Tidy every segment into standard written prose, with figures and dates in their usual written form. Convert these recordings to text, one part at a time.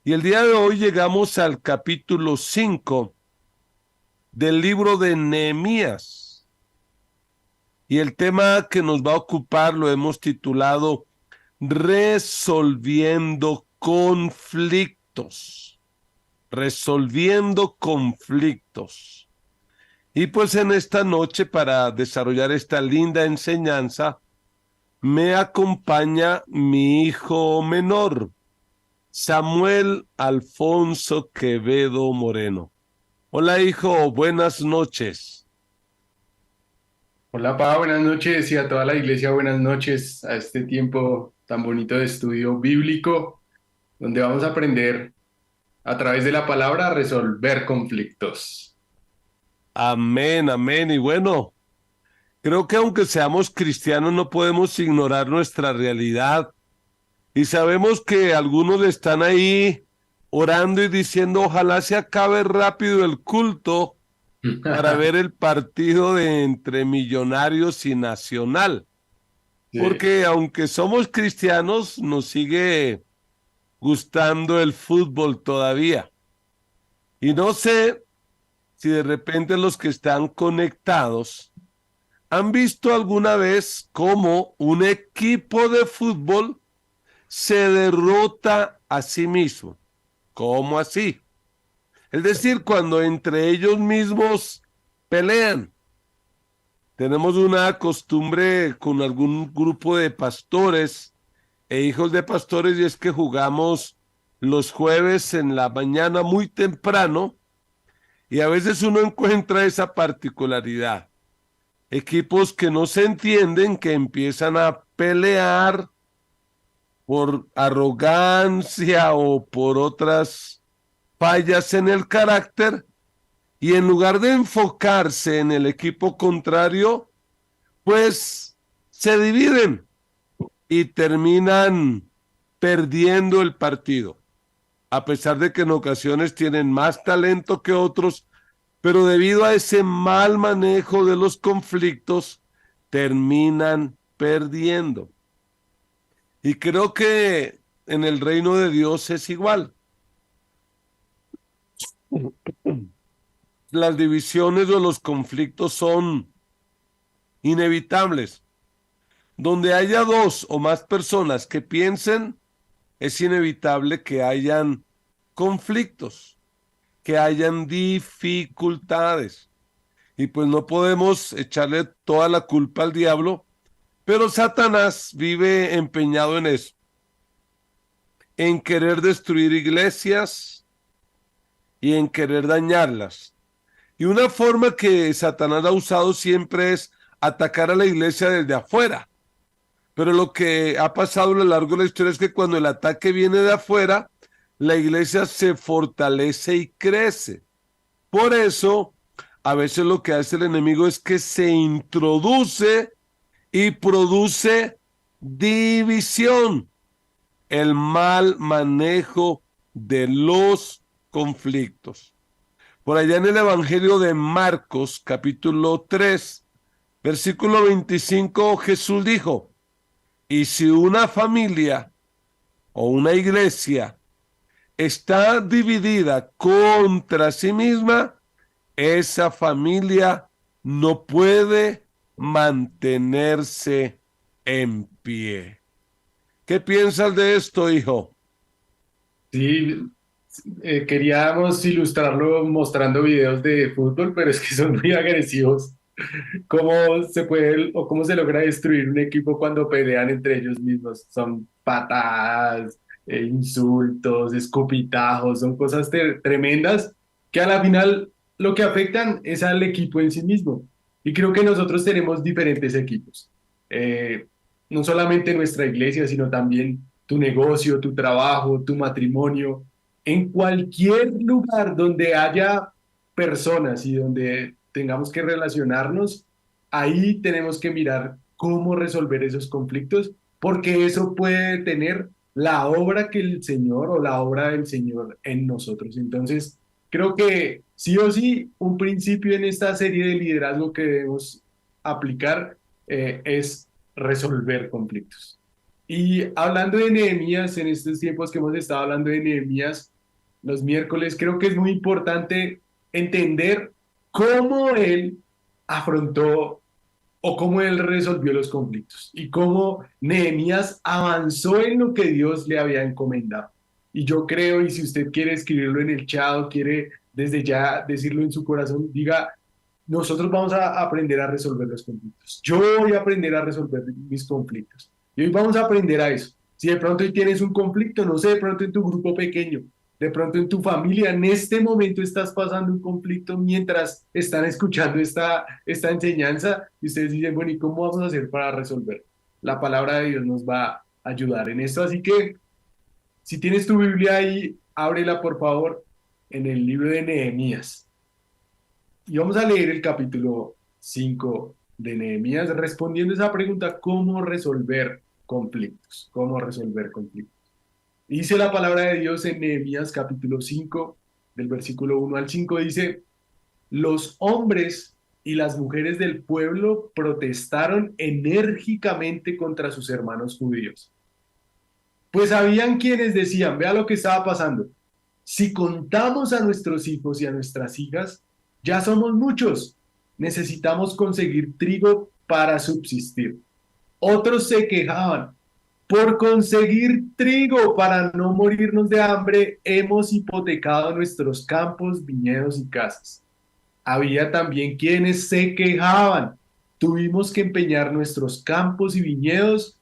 Y el día de hoy llegamos al capítulo 5 del libro de Nehemías. Y el tema que nos va a ocupar lo hemos titulado Resolviendo conflictos. Resolviendo conflictos. Y pues en esta noche, para desarrollar esta linda enseñanza, me acompaña mi hijo menor, Samuel Alfonso Quevedo Moreno. Hola, hijo, buenas noches. Hola, Pa, buenas noches y a toda la iglesia buenas noches a este tiempo tan bonito de estudio bíblico, donde vamos a aprender a través de la palabra a resolver conflictos. Amén, amén. Y bueno, creo que aunque seamos cristianos no podemos ignorar nuestra realidad. Y sabemos que algunos están ahí orando y diciendo, ojalá se acabe rápido el culto para ver el partido de entre Millonarios y Nacional. Sí. Porque aunque somos cristianos, nos sigue gustando el fútbol todavía. Y no sé si de repente los que están conectados han visto alguna vez cómo un equipo de fútbol se derrota a sí mismo. ¿Cómo así? Es decir, cuando entre ellos mismos pelean. Tenemos una costumbre con algún grupo de pastores e hijos de pastores y es que jugamos los jueves en la mañana muy temprano y a veces uno encuentra esa particularidad. Equipos que no se entienden, que empiezan a pelear por arrogancia o por otras fallas en el carácter y en lugar de enfocarse en el equipo contrario, pues se dividen y terminan perdiendo el partido, a pesar de que en ocasiones tienen más talento que otros, pero debido a ese mal manejo de los conflictos, terminan perdiendo. Y creo que en el reino de Dios es igual. Las divisiones o los conflictos son inevitables. Donde haya dos o más personas que piensen, es inevitable que hayan conflictos, que hayan dificultades. Y pues no podemos echarle toda la culpa al diablo, pero Satanás vive empeñado en eso, en querer destruir iglesias y en querer dañarlas. Y una forma que Satanás ha usado siempre es atacar a la iglesia desde afuera. Pero lo que ha pasado a lo largo de la historia es que cuando el ataque viene de afuera, la iglesia se fortalece y crece. Por eso, a veces lo que hace el enemigo es que se introduce y produce división, el mal manejo de los conflictos. Por allá en el Evangelio de Marcos, capítulo 3, versículo 25, Jesús dijo, y si una familia o una iglesia está dividida contra sí misma, esa familia no puede mantenerse en pie. ¿Qué piensas de esto, hijo? Sí, queríamos ilustrarlo mostrando videos de fútbol, pero es que son muy agresivos. ¿Cómo se puede o cómo se logra destruir un equipo cuando pelean entre ellos mismos? Son patadas, insultos, escupitajos, son cosas tremendas que a la final lo que afectan es al equipo en sí mismo. Y creo que nosotros tenemos diferentes equipos. Eh, no solamente nuestra iglesia, sino también tu negocio, tu trabajo, tu matrimonio. En cualquier lugar donde haya personas y donde tengamos que relacionarnos, ahí tenemos que mirar cómo resolver esos conflictos, porque eso puede tener la obra que el Señor o la obra del Señor en nosotros. Entonces, creo que sí o sí, un principio en esta serie de liderazgo que debemos aplicar es resolver conflictos. Y hablando de Nehemías, en estos tiempos que hemos estado hablando de Nehemías, los miércoles, creo que es muy importante entender cómo él afrontó o cómo él resolvió los conflictos y cómo Nehemías avanzó en lo que Dios le había encomendado. Y yo creo, y si usted quiere escribirlo en el chat o quiere desde ya decirlo en su corazón, diga, nosotros vamos a aprender a resolver los conflictos. Yo voy a aprender a resolver mis conflictos. Y hoy vamos a aprender a eso. Si de pronto hoy tienes un conflicto, no sé, de pronto en tu grupo pequeño, de pronto en tu familia, en este momento estás pasando un conflicto mientras están escuchando esta enseñanza y ustedes dicen, bueno, ¿y cómo vamos a hacer para resolver? La palabra de Dios nos va a ayudar en esto. Así que si tienes tu Biblia ahí, ábrela por favor en el libro de Nehemías. Y vamos a leer el capítulo 5 de Nehemías respondiendo esa pregunta, ¿cómo resolver conflictos? ¿Cómo resolver conflictos? Dice la palabra de Dios en Nehemías capítulo 5 del versículo 1 al 5 dice, los hombres y las mujeres del pueblo protestaron enérgicamente contra sus hermanos judíos. Pues habían quienes decían, vea lo que estaba pasando, si contamos a nuestros hijos y a nuestras hijas, ya somos muchos, necesitamos conseguir trigo para subsistir. Otros se quejaban, por conseguir trigo para no morirnos de hambre, hemos hipotecado nuestros campos, viñedos y casas. Había también quienes se quejaban, tuvimos que empeñar nuestros campos y viñedos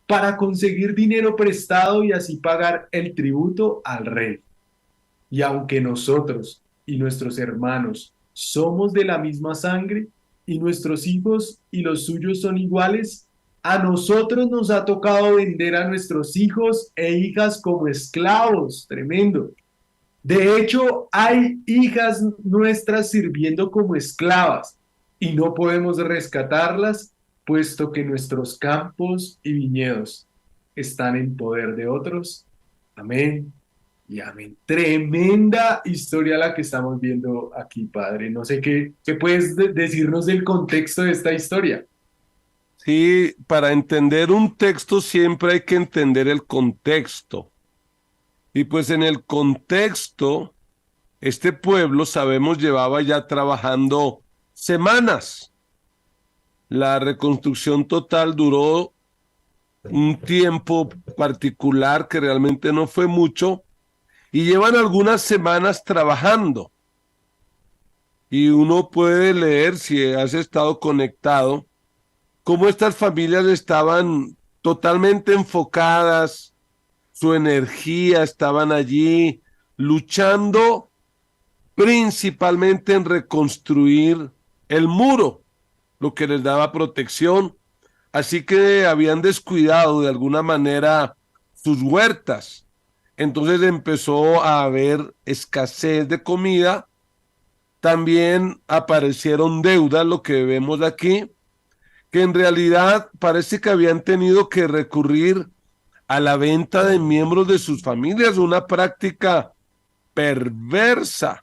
para conseguir dinero prestado y así pagar el tributo al rey. Y aunque nosotros y nuestros hermanos somos de la misma sangre y nuestros hijos y los suyos son iguales, a nosotros nos ha tocado vender a nuestros hijos e hijas como esclavos. Tremendo. De hecho, hay hijas nuestras sirviendo como esclavas y no podemos rescatarlas, puesto que nuestros campos y viñedos están en poder de otros. Amén y amén. Tremenda historia la que estamos viendo aquí, Padre. No sé qué puedes decirnos del contexto de esta historia. Sí, para entender un texto siempre hay que entender el contexto. Y pues en el contexto, este pueblo, sabemos, llevaba ya trabajando semanas. La reconstrucción total duró un tiempo particular que realmente no fue mucho y llevan algunas semanas trabajando. Y uno puede leer, si has estado conectado, cómo estas familias estaban totalmente enfocadas, su energía estaban allí luchando principalmente en reconstruir el muro, lo que les daba protección. Así que habían descuidado de alguna manera sus huertas. Entonces empezó a haber escasez de comida. También aparecieron deudas, lo que vemos aquí, que en realidad parece que habían tenido que recurrir a la venta de miembros de sus familias, una práctica perversa,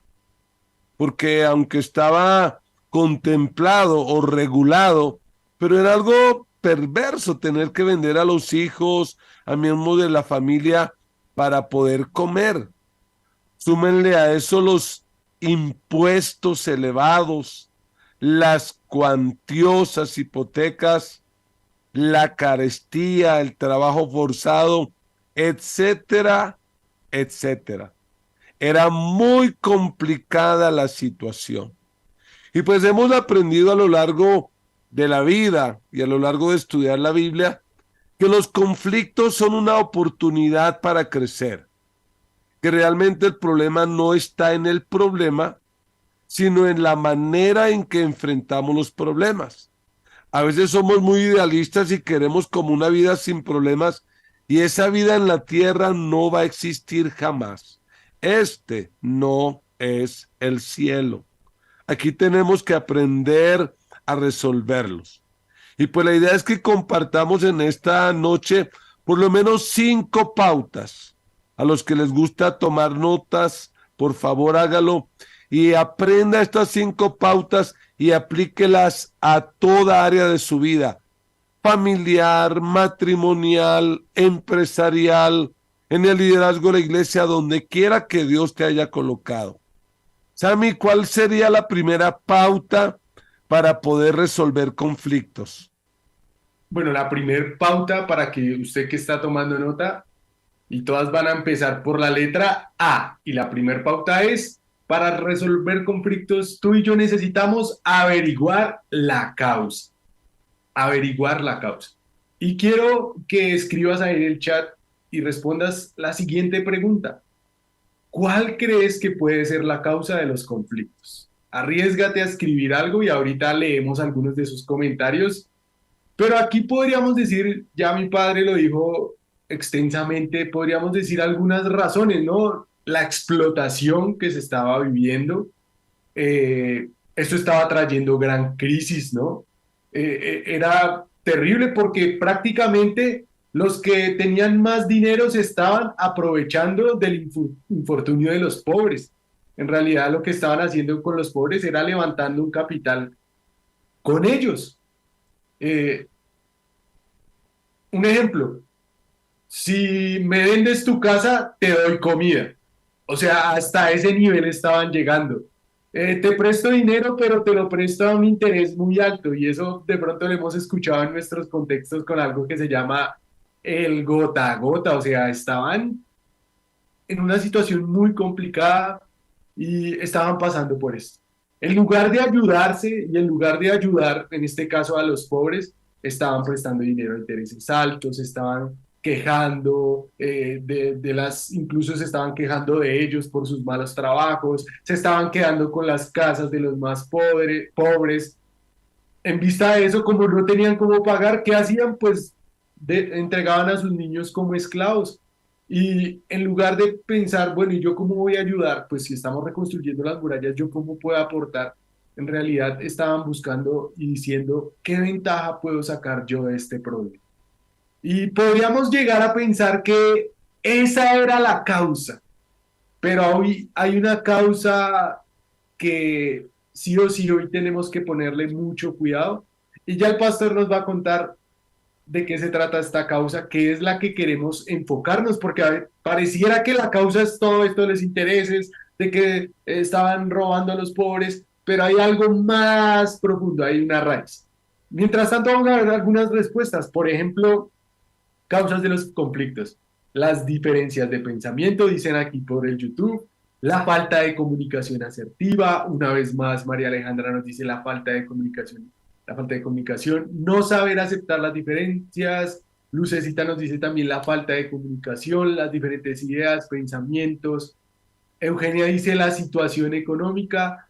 porque aunque estaba contemplado o regulado, pero era algo perverso tener que vender a los hijos, a miembros de la familia para poder comer. Súmenle a eso los impuestos elevados, las cuantiosas hipotecas, la carestía, el trabajo forzado, etcétera, etcétera. Era muy complicada la situación. Y pues hemos aprendido a lo largo de la vida y a lo largo de estudiar la Biblia que los conflictos son una oportunidad para crecer, que realmente el problema no está en el problema, sino en la manera en que enfrentamos los problemas. A veces somos muy idealistas y queremos como una vida sin problemas y esa vida en la tierra no va a existir jamás. Este no es el cielo. Aquí tenemos que aprender a resolverlos. Y pues la idea es que compartamos en esta noche por lo menos 5 pautas. A los que les gusta tomar notas, por favor hágalo y aprenda estas 5 pautas y aplíquelas a toda área de su vida, familiar, matrimonial, empresarial, en el liderazgo de la iglesia, donde quiera que Dios te haya colocado. Sammy, ¿cuál sería la primera pauta para poder resolver conflictos? Bueno, la primer pauta para que usted que está tomando nota, y todas van a empezar por la letra A. Y la primer pauta es, para resolver conflictos, tú y yo necesitamos averiguar la causa. Averiguar la causa. Y quiero que escribas ahí en el chat y respondas la siguiente pregunta. ¿Cuál crees que puede ser la causa de los conflictos? Arriésgate a escribir algo y ahorita leemos algunos de sus comentarios, pero aquí podríamos decir, ya mi padre lo dijo extensamente, podríamos decir algunas razones, ¿no? La explotación que se estaba viviendo, esto estaba trayendo gran crisis, ¿no? Era terrible porque prácticamente los que tenían más dinero se estaban aprovechando del infortunio de los pobres. En realidad lo que estaban haciendo con los pobres era levantando un capital con ellos. Eh, un ejemplo, si me vendes tu casa, te doy comida. O sea, hasta ese nivel estaban llegando. Te presto dinero, pero te lo presto a un interés muy alto. Y eso de pronto lo hemos escuchado en nuestros contextos con algo que se llama el gota a gota. O sea, estaban en una situación muy complicada y estaban pasando por esto. En lugar de ayudarse y en lugar de ayudar, en este caso a los pobres, estaban prestando dinero a intereses altos, estaban quejando incluso se estaban quejando de ellos por sus malos trabajos, se estaban quedando con las casas de los más pobres. En vista de eso, como no tenían cómo pagar, ¿qué hacían? Pues entregaban a sus niños como esclavos. Y en lugar de pensar, bueno, ¿y yo cómo voy a ayudar? Pues si estamos reconstruyendo las murallas, ¿yo cómo puedo aportar? En realidad estaban buscando y diciendo, ¿qué ventaja puedo sacar yo de este problema? Y podríamos llegar a pensar que esa era la causa, pero hoy hay una causa que sí o sí hoy tenemos que ponerle mucho cuidado. Y ya el pastor nos va a contar de qué se trata esta causa, que es la que queremos enfocarnos, porque a ver, pareciera que la causa es todo esto de los intereses, de que estaban robando a los pobres, pero hay algo más profundo, hay una raíz. Mientras tanto, vamos a ver algunas respuestas. Por ejemplo, causas de los conflictos. Las diferencias de pensamiento, dicen aquí por el YouTube. La falta de comunicación asertiva. Una vez más, María Alejandra nos dice la falta de comunicación. La falta de comunicación. No saber aceptar las diferencias. Lucecita nos dice también la falta de comunicación, las diferentes ideas, pensamientos. Eugenia dice la situación económica.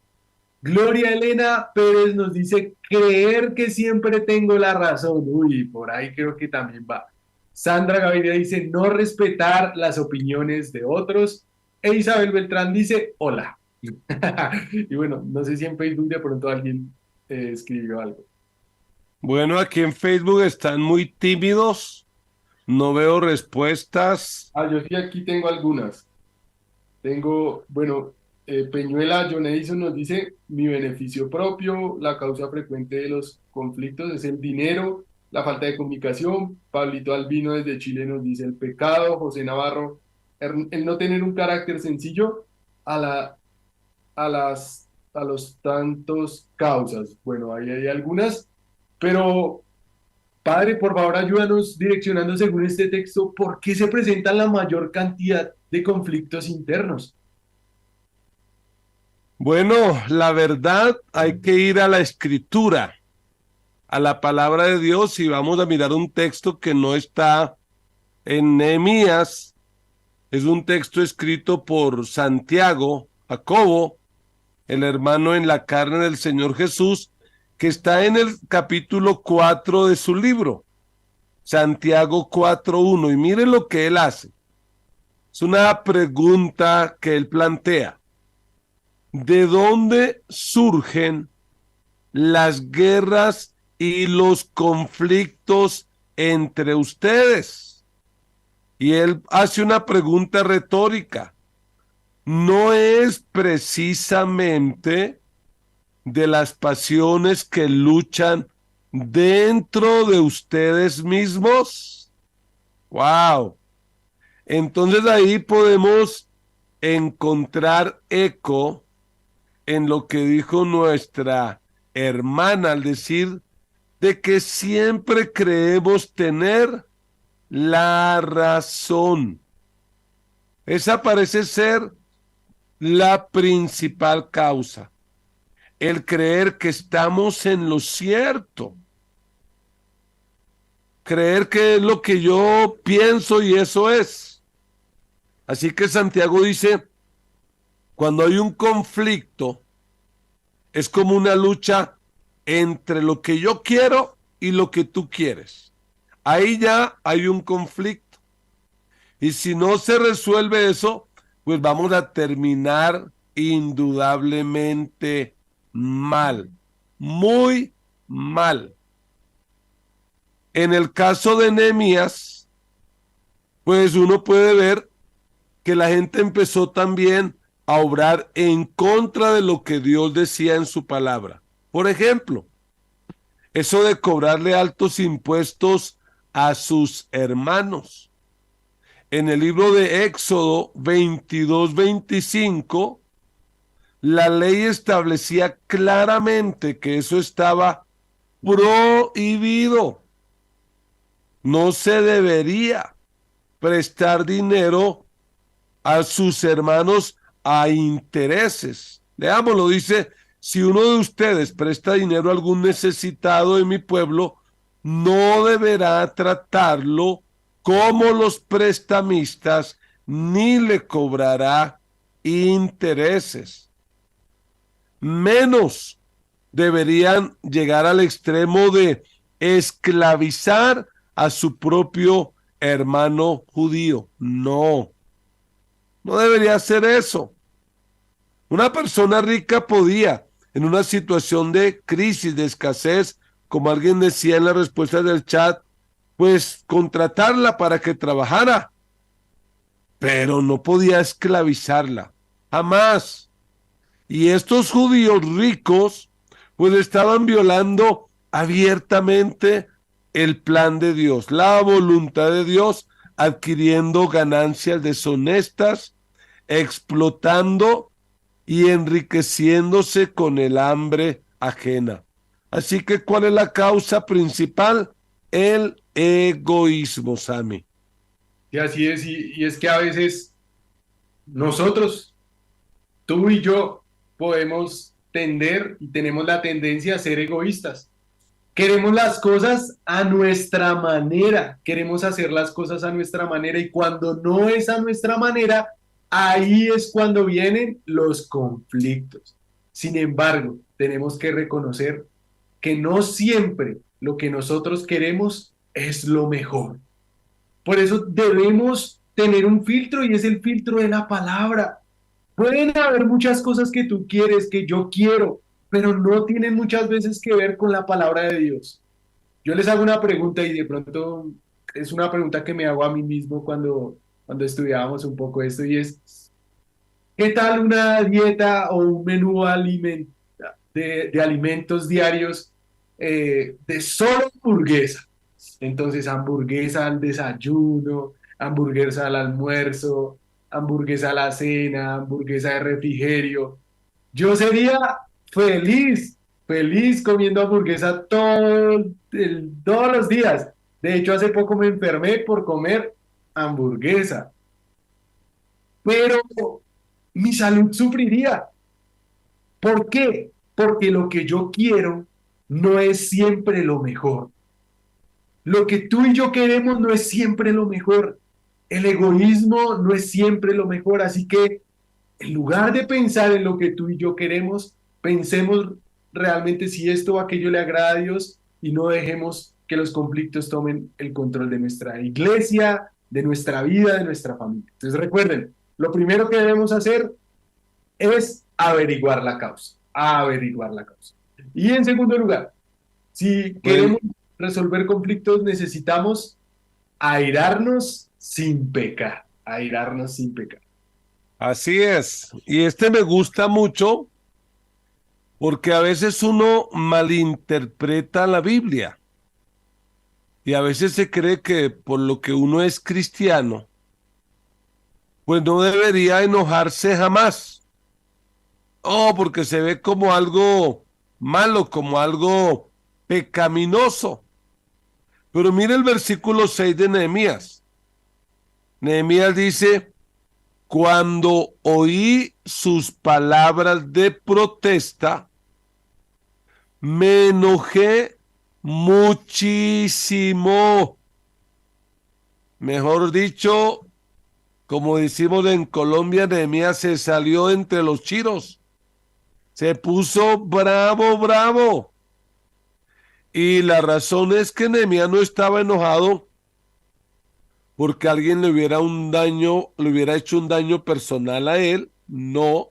Gloria Elena Pérez nos dice creer que siempre tengo la razón. Uy, por ahí creo que también va. Sandra Gaviria dice no respetar las opiniones de otros. E Isabel Beltrán dice hola. Y bueno, no sé si en Facebook de pronto alguien escribió algo. Bueno, aquí en Facebook están muy tímidos, no veo respuestas. Ah, yo sí aquí tengo algunas. Tengo, bueno, Peñuela John Edison nos dice, mi beneficio propio, la causa frecuente de los conflictos es el dinero, la falta de comunicación. Pablito Albino desde Chile nos dice el pecado. José Navarro, el no tener un carácter sencillo a, la, a los tantos causas. Bueno, ahí hay algunas, pero padre, por favor, ayúdanos direccionando según este texto, ¿por qué se presentan la mayor cantidad de conflictos internos? Bueno, la verdad hay que ir a la escritura, a la palabra de Dios y vamos a mirar un texto que no está en Nehemías, es un texto escrito por Santiago, Jacobo, el hermano en la carne del Señor Jesús, que está en el capítulo 4 de su libro, Santiago 4:1, y miren lo que él hace. Es una pregunta que él plantea. ¿De dónde surgen las guerras y los conflictos entre ustedes? Y él hace una pregunta retórica. ¿No es precisamente de las pasiones que luchan dentro de ustedes mismos? ¡Wow! Entonces ahí podemos encontrar eco en lo que dijo nuestra hermana al decir de que siempre creemos tener la razón. Esa parece ser la principal causa, el creer que estamos en lo cierto, creer que es lo que yo pienso y eso es. Así que Santiago dice, cuando hay un conflicto, es como una lucha entre lo que yo quiero y lo que tú quieres. Ahí ya hay un conflicto. Y si no se resuelve eso, pues vamos a terminar indudablemente mal, muy mal. En el caso de Nehemías, pues uno puede ver que la gente empezó también a obrar en contra de lo que Dios decía en su palabra. Por ejemplo, eso de cobrarle altos impuestos a sus hermanos. En el libro de Éxodo 22-25, la ley establecía claramente que eso estaba prohibido. No se debería prestar dinero a sus hermanos a intereses. Leámoslo, dice, si uno de ustedes presta dinero a algún necesitado de mi pueblo, no deberá tratarlo como los prestamistas, ni le cobrará intereses. Menos deberían llegar al extremo de esclavizar a su propio hermano judío. No, no debería hacer eso. Una persona rica podía, en una situación de crisis, de escasez, como alguien decía en la respuesta del chat, pues contratarla para que trabajara, pero no podía esclavizarla, jamás. Y estos judíos ricos, pues estaban violando abiertamente el plan de Dios, la voluntad de Dios, adquiriendo ganancias deshonestas, explotando y enriqueciéndose con el hambre ajena. Así que, ¿cuál es la causa principal? El egoísmo, Sami. Y así es, y es que a veces nosotros, tú y yo, podemos tender y tenemos la tendencia a ser egoístas. Queremos las cosas a nuestra manera, queremos hacer las cosas a nuestra manera y cuando no es a nuestra manera, ahí es cuando vienen los conflictos. Sin embargo, tenemos que reconocer que no siempre lo que nosotros queremos es lo mejor. Por eso debemos tener un filtro y es el filtro de la palabra. Pueden haber muchas cosas que tú quieres, que yo quiero, pero no tienen muchas veces que ver con la palabra de Dios. Yo les hago una pregunta y de pronto es una pregunta que me hago a mí mismo cuando estudiábamos un poco esto y es, ¿qué tal una dieta o un menú de alimentos diarios de solo hamburguesa? Entonces, hamburguesa al desayuno, hamburguesa al almuerzo, hamburguesa a la cena, hamburguesa de refrigerio. Yo sería feliz, feliz comiendo hamburguesa todos los días. De hecho, hace poco me enfermé por comer hamburguesa, pero mi salud sufriría. ¿Por qué? Porque lo que yo quiero no es siempre lo mejor. Lo que tú y yo queremos no es siempre lo mejor. El egoísmo no es siempre lo mejor. Así que en lugar de pensar en lo que tú y yo queremos, pensemos realmente si esto o aquello le agrada a Dios y no dejemos que los conflictos tomen el control de nuestra iglesia, de nuestra vida, de nuestra familia. Entonces recuerden, lo primero que debemos hacer es averiguar la causa, averiguar la causa. Y en segundo lugar, si Bueno, queremos resolver conflictos, necesitamos airarnos sin pecar, airarnos sin pecar. así es. Y este me gusta mucho porque a veces uno malinterpreta la Biblia y a veces se cree que por lo que uno es cristiano, pues no debería enojarse jamás. Oh, porque se ve como algo malo, como algo pecaminoso. Pero mire el versículo 6 de Nehemías. Nehemías dice, cuando oí sus palabras de protesta, me enojé muchísimo. Mejor dicho, como decimos en Colombia, Nehemías se salió entre los chiros. Se puso bravo, bravo. Y la razón es que Nehemías no estaba enojado porque alguien le hubiera hecho un daño personal a él. No,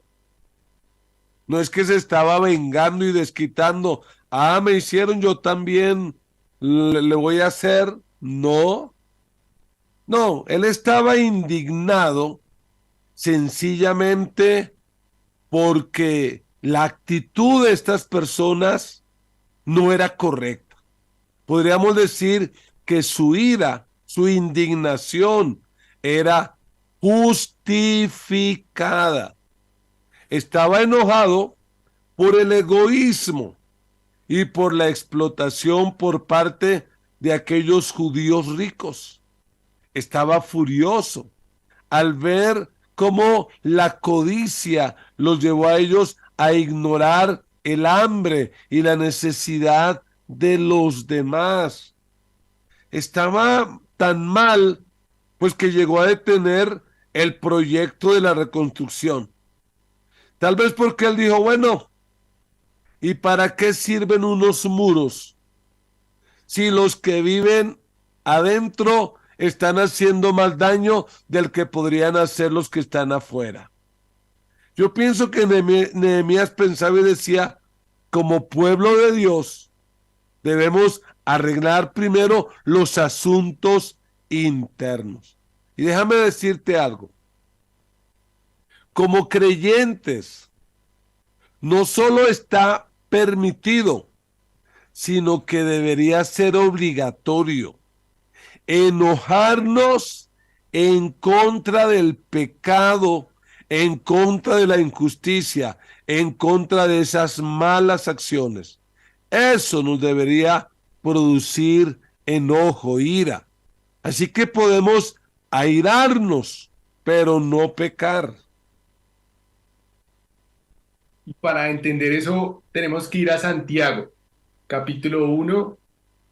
no es que se estaba vengando y desquitando. Ah, me hicieron, yo también le voy a hacer. No, no, él estaba indignado sencillamente porque la actitud de estas personas no era correcta. Podríamos decir que su ira, su indignación era justificada. Estaba enojado por el egoísmo y por la explotación por parte de aquellos judíos ricos. Estaba furioso al ver cómo la codicia los llevó a ellos a ignorar el hambre y la necesidad de los demás. Estaba tan mal, pues que llegó a detener el proyecto de la reconstrucción. Tal vez porque él dijo, bueno, ¿y para qué sirven unos muros si los que viven adentro están haciendo más daño del que podrían hacer los que están afuera? Yo pienso que Nehemías pensaba y decía, como pueblo de Dios, debemos arreglar primero los asuntos internos. Y déjame decirte algo, como creyentes, no solo está permitido, sino que debería ser obligatorio enojarnos en contra del pecado, en contra de la injusticia, en contra de esas malas acciones. Eso nos debería producir enojo, ira. Así que podemos airarnos, pero no pecar. Y para entender eso tenemos que ir a Santiago, capítulo 1,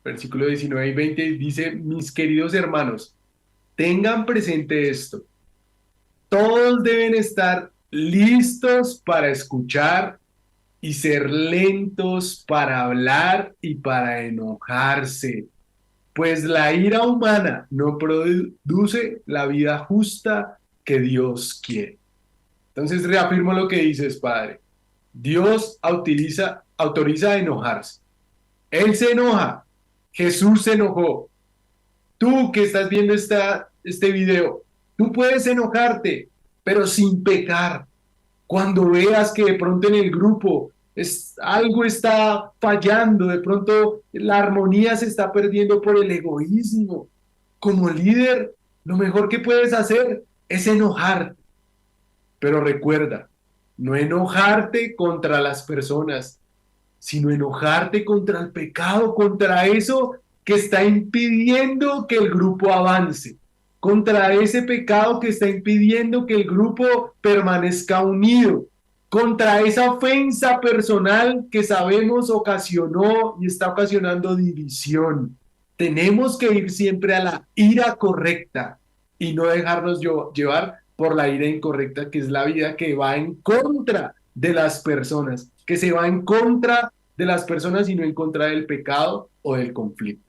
versículo 19 y 20, dice, mis queridos hermanos, tengan presente esto. Todos deben estar listos para escuchar y ser lentos para hablar y para enojarse, pues la ira humana no produce la vida justa que Dios quiere. Entonces reafirmo lo que dices, Padre. Dios autoriza a enojarse. Él se enoja. Jesús se enojó. Tú que estás viendo este video, tú puedes enojarte, pero sin pecar. Cuando veas que de pronto en el grupo algo está fallando, de pronto la armonía se está perdiendo por el egoísmo, como líder, lo mejor que puedes hacer es enojarte. Pero recuerda, no enojarte contra las personas, sino enojarte contra el pecado, contra eso que está impidiendo que el grupo avance, contra ese pecado que está impidiendo que el grupo permanezca unido, contra esa ofensa personal que sabemos ocasionó y está ocasionando división. Tenemos que ir siempre a la ira correcta y no dejarnos llevar por la ira incorrecta, que es la vida que va en contra de las personas, que se va en contra de las personas y no en contra del pecado o del conflicto.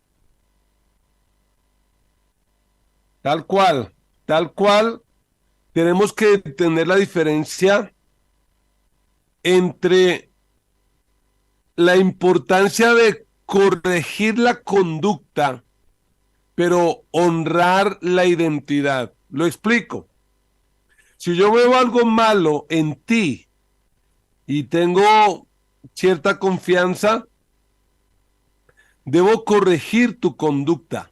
Tal cual, tenemos que entender la diferencia entre la importancia de corregir la conducta, pero honrar la identidad. Lo explico. Si yo veo algo malo en ti y tengo cierta confianza, debo corregir tu conducta,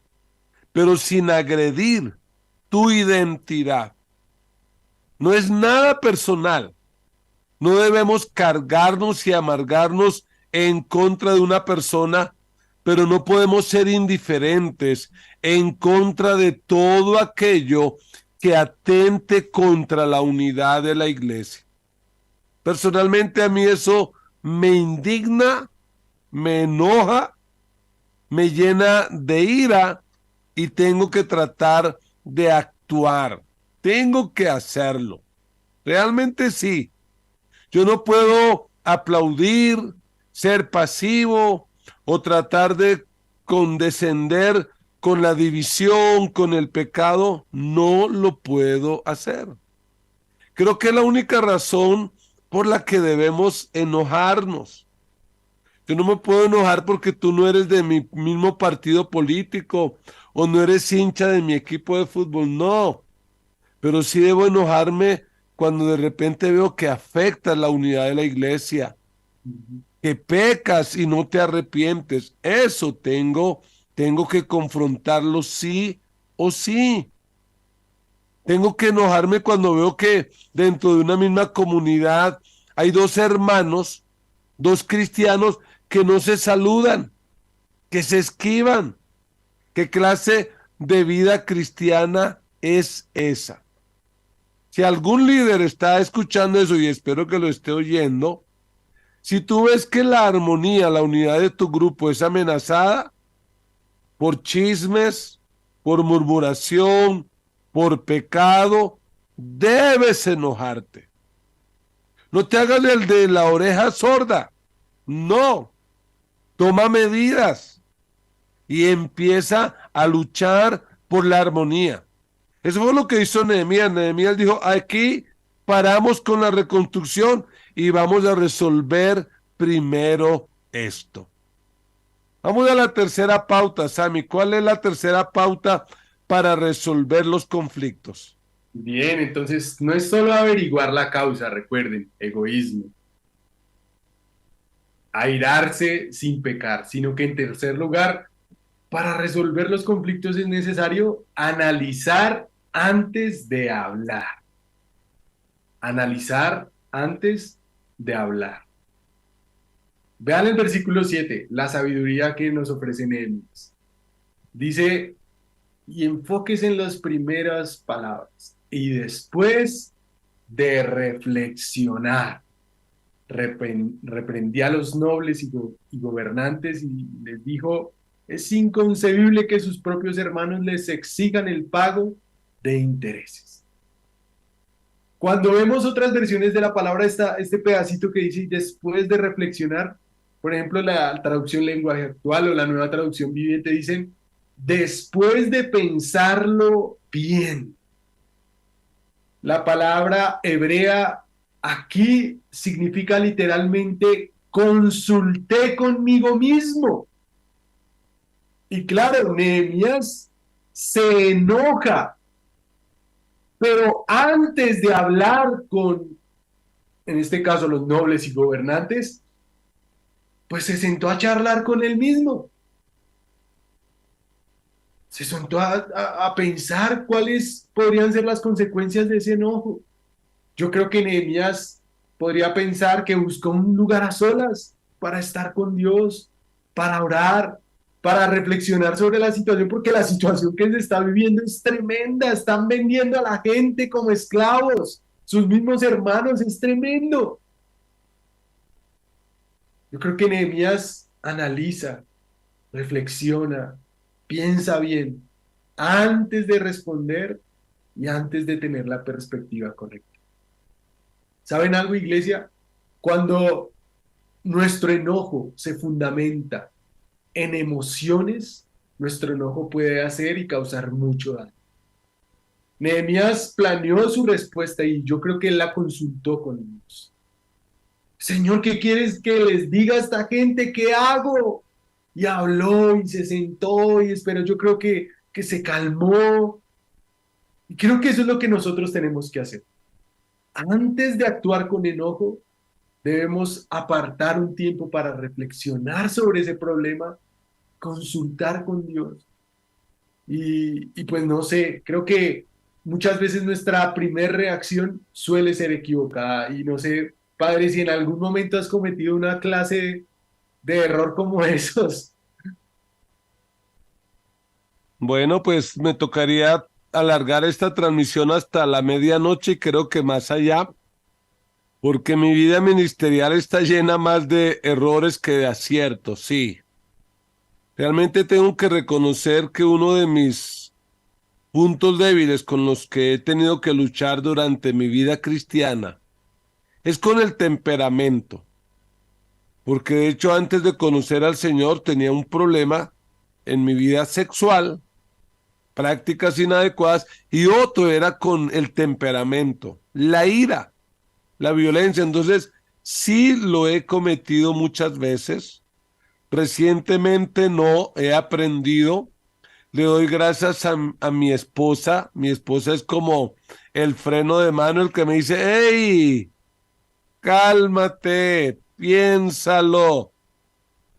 pero sin agredir tu identidad. No es nada personal. No debemos cargarnos y amargarnos en contra de una persona, pero no podemos ser indiferentes en contra de todo aquello que atente contra la unidad de la iglesia. Personalmente a mí eso me indigna, me enoja, me llena de ira y tengo que tratar de actuar. Tengo que hacerlo. Realmente sí. Yo no puedo aplaudir, ser pasivo o tratar de condescender con la división, con el pecado. No lo puedo hacer. Creo que es la única razón por la que debemos enojarnos. Yo no me puedo enojar porque tú no eres de mi mismo partido político o no eres hincha de mi equipo de fútbol. No, pero sí debo enojarme cuando de repente veo que afecta la unidad de la iglesia, Ujú. que pecas y no te arrepientes. Eso tengo que confrontarlo sí o sí. Tengo que enojarme cuando veo que dentro de una misma comunidad hay dos hermanos, dos cristianos que no se saludan, que se esquivan. ¿Qué clase de vida cristiana es esa? Si algún líder está escuchando eso y espero que lo esté oyendo, si tú ves que la armonía, la unidad de tu grupo es amenazada por chismes, por murmuración, por pecado, debes enojarte. No te hagas el de la oreja sorda. No, toma medidas y empieza a luchar por la armonía. Eso fue lo que hizo Nehemías. Nehemías dijo, aquí paramos con la reconstrucción y vamos a resolver primero esto. Vamos a la tercera pauta, Sammy. ¿Cuál es la tercera pauta para resolver los conflictos? Bien, entonces no es solo averiguar la causa, recuerden, egoísmo, airarse sin pecar, sino que en tercer lugar, para resolver los conflictos es necesario analizar antes de hablar. Analizar antes de hablar. Vean el versículo 7, la sabiduría que nos ofrece Nehemías. Dice, y enfóquese en las primeras palabras y después de reflexionar. Reprendí a los nobles y gobernantes y les dijo, es inconcebible que sus propios hermanos les exijan el pago de intereses. Cuando vemos otras versiones de la palabra, este pedacito que dice, después de reflexionar, por ejemplo, la traducción lenguaje actual o la nueva traducción viviente dicen, después de pensarlo bien. La palabra hebrea aquí significa literalmente consulté conmigo mismo. Y claro, Nehemías se enoja, pero antes de hablar con, en este caso, los nobles y gobernantes, pues se sentó a charlar con él mismo. Se sentó a pensar cuáles podrían ser las consecuencias de ese enojo. Yo creo que Nehemías podría pensar que buscó un lugar a solas para estar con Dios, para orar, para reflexionar sobre la situación, porque la situación que se está viviendo es tremenda. Están vendiendo a la gente como esclavos, sus mismos hermanos, es tremendo. Yo creo que Nehemías analiza, reflexiona, piensa bien antes de responder y antes de tener la perspectiva correcta. ¿Saben algo, iglesia? Cuando nuestro enojo se fundamenta en emociones, nuestro enojo puede hacer y causar mucho daño. Nehemías planeó su respuesta y yo creo que él la consultó con Dios. Señor, ¿qué quieres que les diga a esta gente? ¿Qué hago? Y habló y se sentó y esperó. Yo creo que se calmó. Y creo que eso es lo que nosotros tenemos que hacer. Antes de actuar con enojo, debemos apartar un tiempo para reflexionar sobre ese problema, consultar con Dios. Y pues no sé, creo que muchas veces nuestra primera reacción suele ser equivocada. Y no sé, padre, si en algún momento has cometido una clase de error como esos. Bueno, pues me tocaría alargar esta transmisión hasta la medianoche y creo que más allá, porque mi vida ministerial está llena más de errores que de aciertos, sí. Realmente tengo que reconocer que uno de mis puntos débiles con los que he tenido que luchar durante mi vida cristiana es con el temperamento, porque de hecho antes de conocer al Señor tenía un problema en mi vida sexual, prácticas inadecuadas, y otro era con el temperamento, la ira, la violencia. Entonces, sí lo he cometido muchas veces. Recientemente no he aprendido. Le doy gracias a mi esposa es como el freno de mano, el que me dice, hey, cálmate, piénsalo.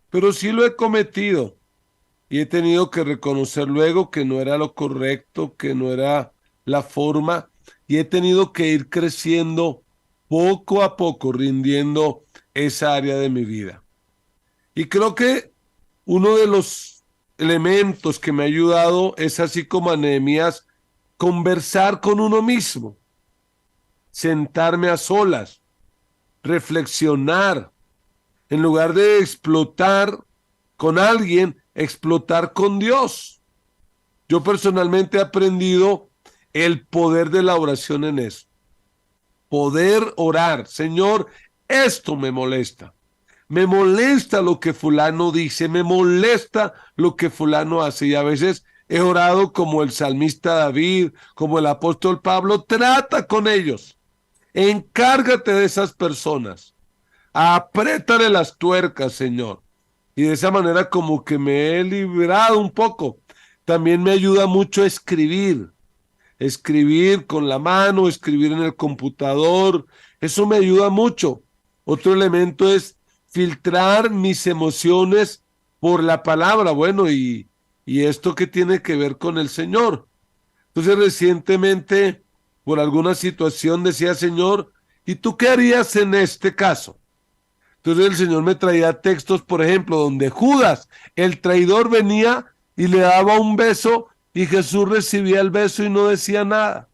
Pero sí lo he cometido y he tenido que reconocer luego que no era lo correcto, que no era la forma, y he tenido que ir creciendo poco a poco, rindiendo esa área de mi vida. Y creo que uno de los elementos que me ha ayudado es así como a Nehemías, conversar con uno mismo, sentarme a solas, reflexionar, en lugar de explotar con alguien, explotar con Dios. Yo personalmente he aprendido el poder de la oración en eso. Poder orar, Señor, esto me molesta. Me molesta lo que fulano dice, me molesta lo que fulano hace. Y a veces he orado como el salmista David, como el apóstol Pablo, trata con ellos, encárgate de esas personas, apriétale las tuercas, Señor. Y de esa manera como que me he librado un poco. También me ayuda mucho a escribir, escribir con la mano, escribir en el computador, eso me ayuda mucho. Otro elemento es filtrar mis emociones por la palabra. Bueno, y esto que tiene que ver con el Señor. Entonces recientemente, por alguna situación, decía, Señor, ¿y tú qué harías en este caso? Entonces el Señor me traía textos, por ejemplo, donde Judas, el traidor, venía y le daba un beso y Jesús recibía el beso y no decía nada.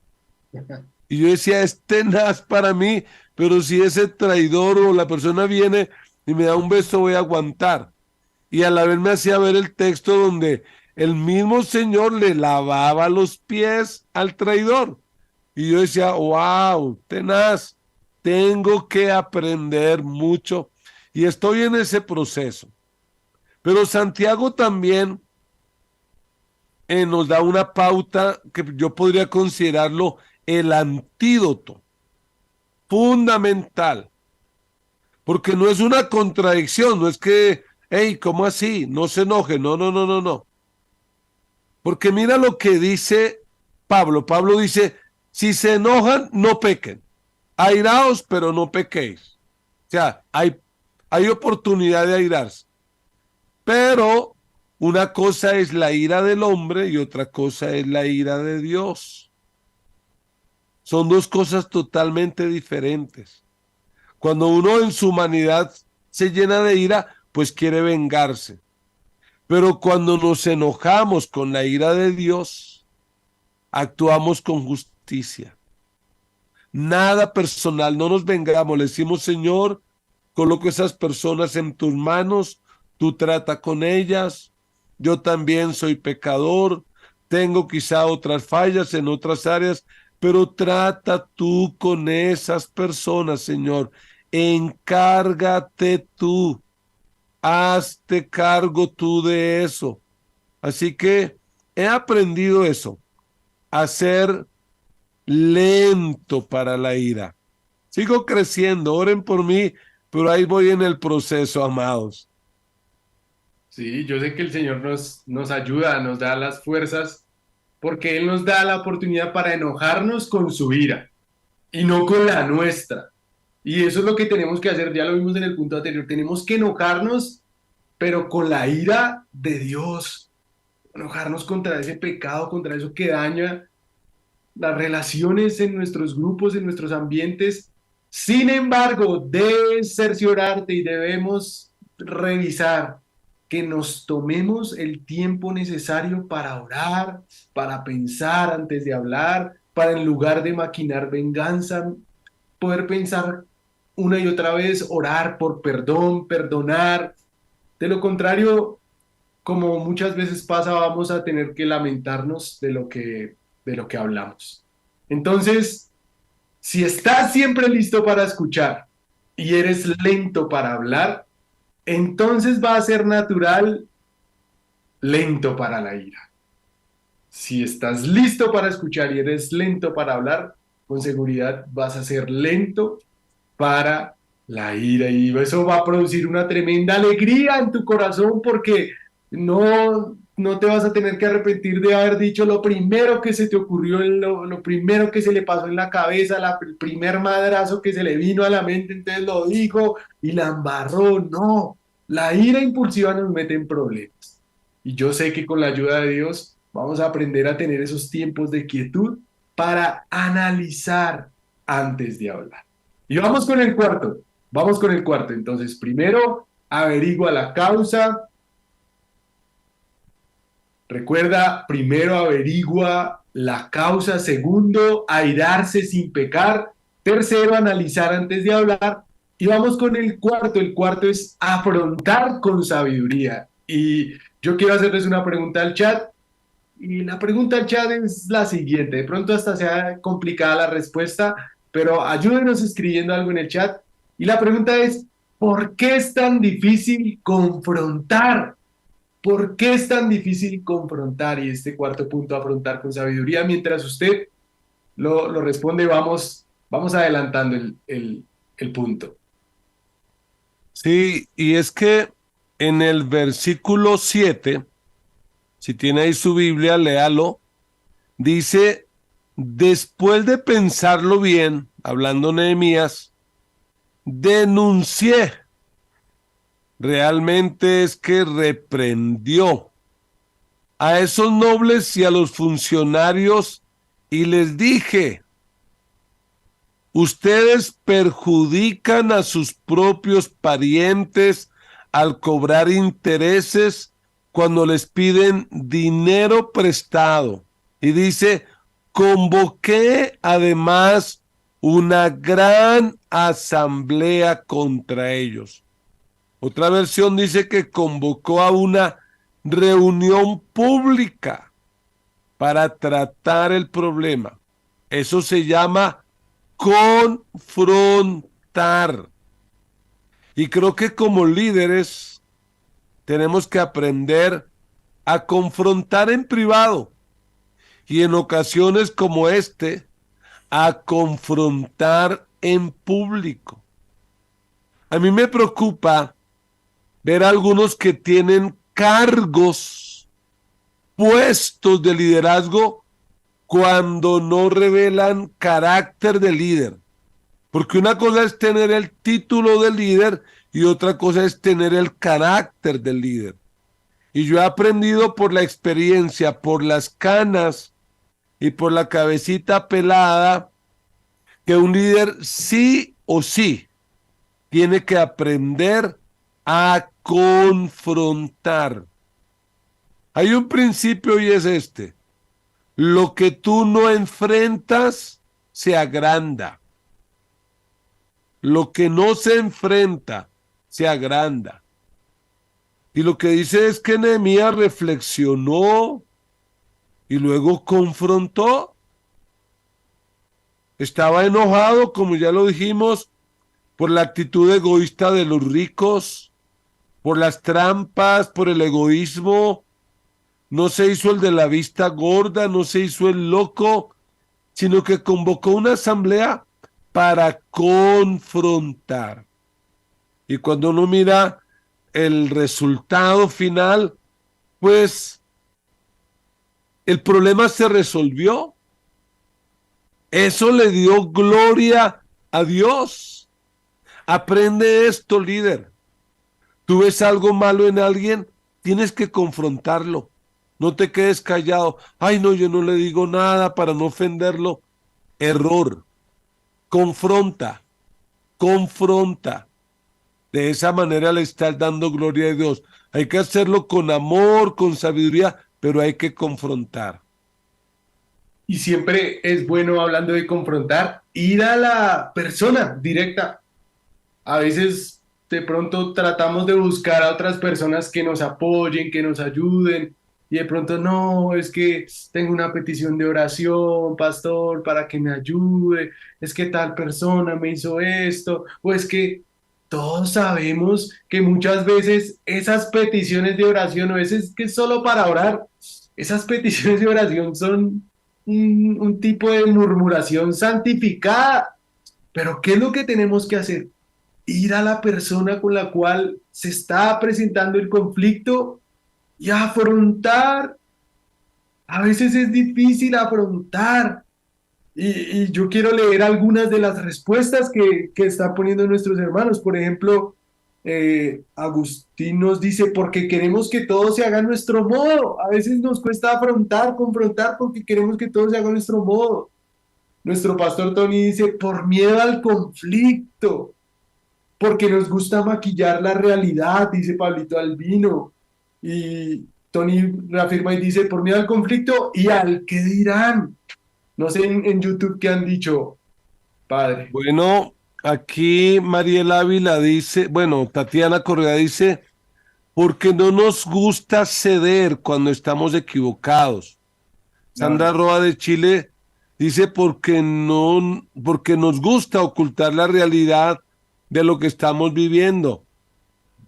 Y yo decía, es tenaz para mí, pero si ese traidor o la persona viene y me da un beso, voy a aguantar. Y a la vez me hacía ver el texto donde el mismo Señor le lavaba los pies al traidor. Y yo decía, wow, tenaz, tengo que aprender mucho. Y estoy en ese proceso. Pero Santiago también nos da una pauta que yo podría considerarlo el antídoto fundamental, porque no es una contradicción, no es que, hey, ¿cómo así? No se enoje, no, no, no, no, no. Porque mira lo que dice Pablo. Pablo dice, si se enojan, no pequen. Airaos, pero no pequéis. O sea, hay oportunidad de airarse. Pero una cosa es la ira del hombre y otra cosa es la ira de Dios. Son dos cosas totalmente diferentes. Cuando uno en su humanidad se llena de ira, pues quiere vengarse. Pero cuando nos enojamos con la ira de Dios, actuamos con justicia. Nada personal, no nos vengamos. Le decimos, Señor, coloco esas personas en tus manos, tú trata con ellas. Yo también soy pecador, tengo quizá otras fallas en otras áreas, pero trata tú con esas personas, Señor. Encárgate tú, hazte cargo tú de eso. Así que he aprendido eso, a ser lento para la ira. Sigo creciendo, oren por mí, pero ahí voy en el proceso, amados. Sí, yo sé que el Señor nos ayuda, nos da las fuerzas, porque Él nos da la oportunidad para enojarnos con su ira y no con la nuestra. Y eso es lo que tenemos que hacer, ya lo vimos en el punto anterior, tenemos que enojarnos, pero con la ira de Dios, enojarnos contra ese pecado, contra eso que daña. las relaciones en nuestros grupos, en nuestros ambientes. Sin embargo, debes cerciorarte y debemos revisar que nos tomemos el tiempo necesario para orar, para pensar antes de hablar, para en lugar de maquinar venganza, poder pensar una y otra vez, orar por perdón, perdonar. De lo contrario, como muchas veces pasa, vamos a tener que lamentarnos de lo que hablamos. Entonces, si estás siempre listo para escuchar y eres lento para hablar, entonces va a ser natural lento para la ira. Si estás listo para escuchar y eres lento para hablar, con seguridad vas a ser lento para la ira y eso va a producir una tremenda alegría en tu corazón porque no te vas a tener que arrepentir de haber dicho lo primero que se te ocurrió, lo primero que se le pasó en la cabeza, el primer madrazo que se le vino a la mente, entonces lo dijo y la embarró. No, la ira impulsiva nos mete en problemas. Y yo sé que con la ayuda de Dios vamos a aprender a tener esos tiempos de quietud para analizar antes de hablar. Y vamos con el cuarto. Vamos con el cuarto. Entonces, primero, averigua la causa. Recuerda, primero averigua la causa. Segundo, airarse sin pecar. Tercero, analizar antes de hablar. Y vamos con el cuarto. El cuarto es afrontar con sabiduría. Y yo quiero hacerles una pregunta al chat. Y la pregunta al chat es la siguiente. De pronto hasta sea complicada la respuesta, pero ayúdenos escribiendo algo en el chat. Y la pregunta es, ¿por qué es tan difícil confrontar? ¿Por qué es tan difícil confrontar? Y este cuarto punto, afrontar con sabiduría. Mientras usted lo responde, vamos adelantando el punto. Sí, y es que en el versículo 7, si tiene ahí su Biblia, léalo, dice, después de pensarlo bien, hablando Nehemías, denuncié, realmente es que reprendió a esos nobles y a los funcionarios y les dije, ustedes perjudican a sus propios parientes al cobrar intereses cuando les piden dinero prestado. Y dice, convoqué además una gran asamblea contra ellos. Otra versión dice que convocó a una reunión pública para tratar el problema. Eso se llama confrontar. Y creo que como líderes tenemos que aprender a confrontar en privado y en ocasiones como a confrontar en público. A mí me preocupa ver a algunos que tienen cargos, puestos de liderazgo, cuando no revelan carácter de líder. Porque una cosa es tener el título de líder y otra cosa es tener el carácter del líder. Y yo he aprendido por la experiencia, por las canas y por la cabecita pelada, que un líder sí o sí tiene que aprender a confrontar. Hay un principio y es este: lo que tú no enfrentas se agranda. Lo que no se enfrenta se agranda. Y lo que dice es que Nehemías reflexionó y luego confrontó. Estaba enojado, como ya lo dijimos, por la actitud egoísta de los ricos, por las trampas, por el egoísmo. No se hizo el de la vista gorda, no se hizo el loco, sino que convocó una asamblea para confrontar. Y cuando uno mira el resultado final, pues el problema se resolvió. Eso le dio gloria a Dios. Aprende esto, líder. Tú ves algo malo en alguien, tienes que confrontarlo. No te quedes callado. Ay, no, yo no le digo nada para no ofenderlo. Error. Confronta, confronta. De esa manera le estás dando gloria a Dios. Hay que hacerlo con amor, con sabiduría, pero hay que confrontar. Y siempre es bueno, hablando de confrontar, ir a la persona directa. A veces de pronto tratamos de buscar a otras personas que nos apoyen, que nos ayuden, y de pronto no, es que tengo una petición de oración, pastor, para que me ayude, es que tal persona me hizo esto, o es que todos sabemos que muchas veces esas peticiones de oración, o a veces que es solo para orar, esas peticiones de oración son un tipo de murmuración santificada. Pero ¿qué es lo que tenemos que hacer? Ir a la persona con la cual se está presentando el conflicto y afrontar. A veces es difícil afrontar. Y yo quiero leer algunas de las respuestas que están poniendo nuestros hermanos. Por ejemplo, Agustín nos dice, porque queremos que todo se haga a nuestro modo. A veces nos cuesta afrontar, confrontar, porque queremos que todo se haga a nuestro modo. Nuestro pastor Tony dice, por miedo al conflicto, porque nos gusta maquillar la realidad, dice Pablito Albino. Y Tony reafirma y dice, por miedo al conflicto y al qué dirán. No sé en YouTube qué han dicho, padre. Bueno, aquí Mariela Ávila dice, bueno, Tatiana Correa dice, porque no nos gusta ceder cuando estamos equivocados. Sandra Claro. Roa de Chile dice, porque nos gusta ocultar la realidad de lo que estamos viviendo.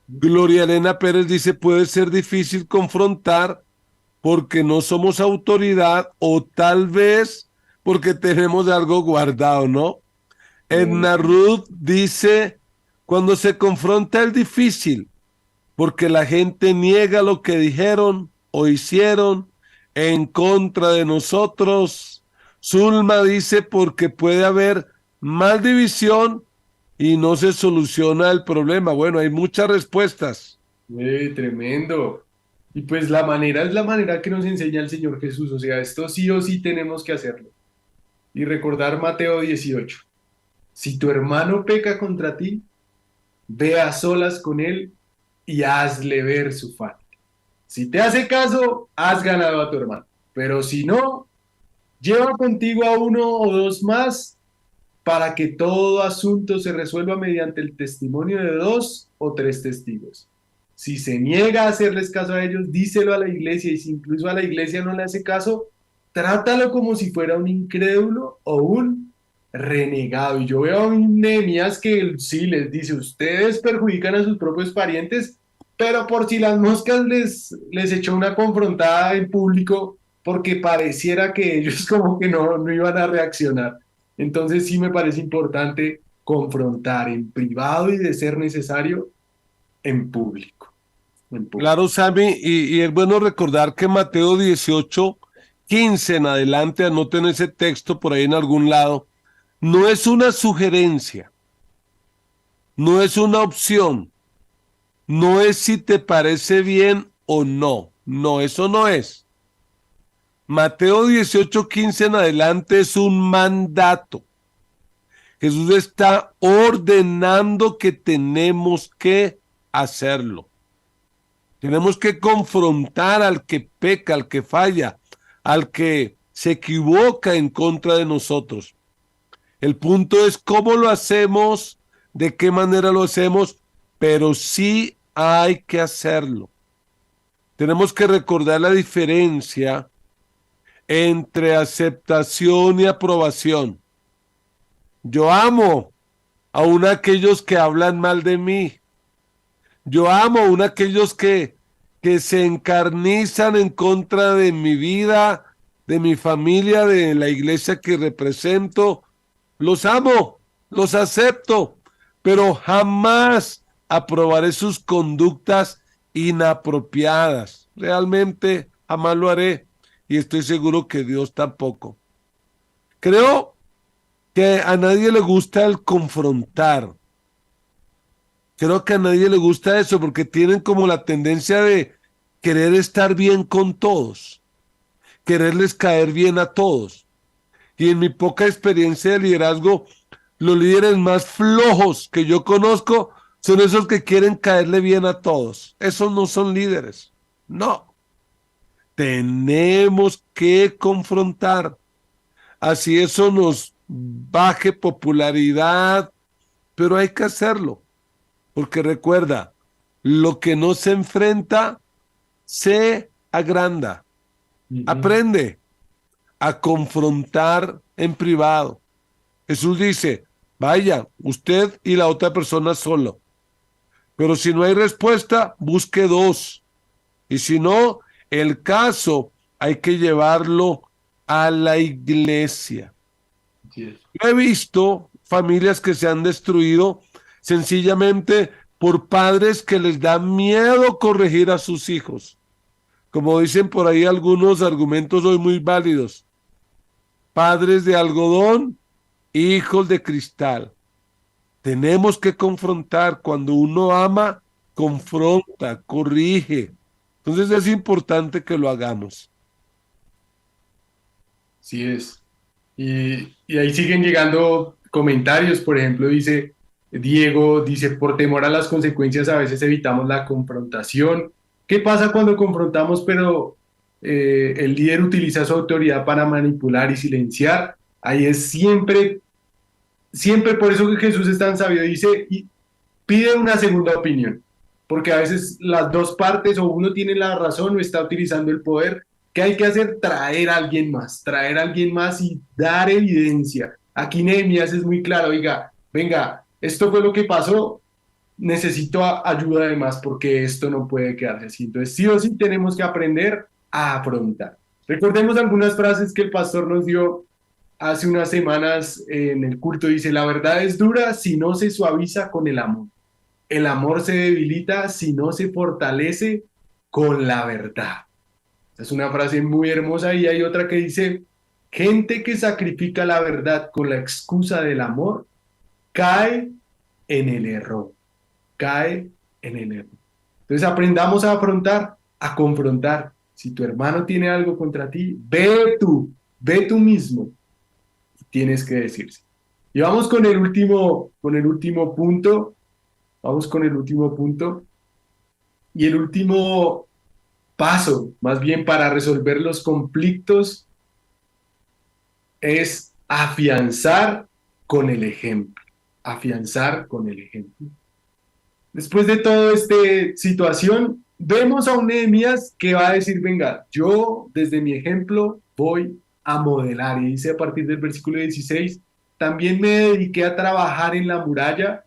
Gloria Elena Pérez dice, puede ser difícil confrontar porque no somos autoridad o tal vez porque tenemos algo guardado, ¿no? Edna Ruth dice, cuando se confronta es difícil porque la gente niega lo que dijeron o hicieron en contra de nosotros. Zulma dice, porque puede haber más división y no se soluciona el problema. Bueno, hay muchas respuestas. Tremendo. Y pues la manera es la manera que nos enseña el Señor Jesús. O sea, esto sí o sí tenemos que hacerlo. Y recordar Mateo 18. Si tu hermano peca contra ti, ve a solas con él y hazle ver su falta. Si te hace caso, has ganado a tu hermano. Pero si no, lleva contigo a uno o dos más para que todo asunto se resuelva mediante el testimonio de dos o tres testigos. Si se niega a hacerles caso a ellos, díselo a la iglesia, y si incluso a la iglesia no le hace caso, trátalo como si fuera un incrédulo o un renegado. Y yo veo a un Nehemías que sí les dice, ustedes perjudican a sus propios parientes, pero por si las moscas les echó una confrontada en público, porque pareciera que ellos como que no iban a reaccionar. Entonces sí me parece importante confrontar en privado y de ser necesario en público. En público. Claro, Sammy, y es bueno recordar que Mateo 18:15 en adelante, anoten ese texto por ahí en algún lado, no es una sugerencia, no es una opción, no es si te parece bien o no, no, eso no es. Mateo 18:15 en adelante es un mandato. Jesús está ordenando que tenemos que hacerlo. Tenemos que confrontar al que peca, al que falla, al que se equivoca en contra de nosotros. El punto es cómo lo hacemos, de qué manera lo hacemos, pero sí hay que hacerlo. Tenemos que recordar la diferencia entre aceptación y aprobación. Yo amo aún a aquellos que hablan mal de mí. Yo amo aún a aquellos que se encarnizan en contra de mi vida, de mi familia, de la iglesia que represento. Los amo, los acepto, pero jamás aprobaré sus conductas inapropiadas. Realmente jamás lo haré y estoy seguro que Dios tampoco. Creo que a nadie le gusta el confrontar. Creo que a nadie le gusta eso porque tienen como la tendencia querer estar bien con todos, quererles caer bien a todos. Y en mi poca experiencia de liderazgo, los líderes más flojos que yo conozco son esos que quieren caerle bien a todos. Esos no son líderes. No. Tenemos que confrontar. Así eso nos baje popularidad, pero hay que hacerlo. Porque recuerda, lo que no se enfrenta se agranda. Ujú. Aprende a confrontar en privado. Jesús dice, vaya, usted y la otra persona solo. Pero si no hay respuesta, busque dos. Y si no, el caso hay que llevarlo a la iglesia. Así es. Yo he visto familias que se han destruido sencillamente por padres que les da miedo corregir a sus hijos. Como dicen por ahí algunos argumentos hoy muy válidos. Padres de algodón, hijos de cristal. Tenemos que confrontar. Cuando uno ama, confronta, corrige. Entonces es importante que lo hagamos. Así es. Y ahí siguen llegando comentarios, por ejemplo, dice Diego, dice, por temor a las consecuencias a veces evitamos la confrontación. ¿Qué pasa cuando confrontamos, pero el líder utiliza su autoridad para manipular y silenciar? Ahí es siempre, siempre por eso que Jesús es tan sabio, dice, y pide una segunda opinión, porque a veces las dos partes o uno tiene la razón o está utilizando el poder. ¿Qué hay que hacer? Traer a alguien más y dar evidencia. Aquí Nehemías es muy claro, oiga, venga, esto fue lo que pasó, necesito ayuda además porque esto no puede quedarse así. Entonces sí o sí tenemos que aprender a afrontar. Recordemos algunas frases que el pastor nos dio hace unas semanas en el culto. Dice, la verdad es dura si no se suaviza con el amor. El amor se debilita si no se fortalece con la verdad. Es una frase muy hermosa y hay otra que dice, gente que sacrifica la verdad con la excusa del amor cae en el error, cae en el error. Entonces aprendamos a afrontar, a confrontar. Si tu hermano tiene algo contra ti, ve tú mismo, tienes que decirse. Y vamos con el último punto, vamos con el último punto. Y el último paso, más bien para resolver los conflictos, es afianzar con el ejemplo. Afianzar con el ejemplo. Después de toda esta situación, vemos a un Nehemías que va a decir, venga, yo desde mi ejemplo voy a modelar. Y dice a partir del versículo 16, también me dediqué a trabajar en la muralla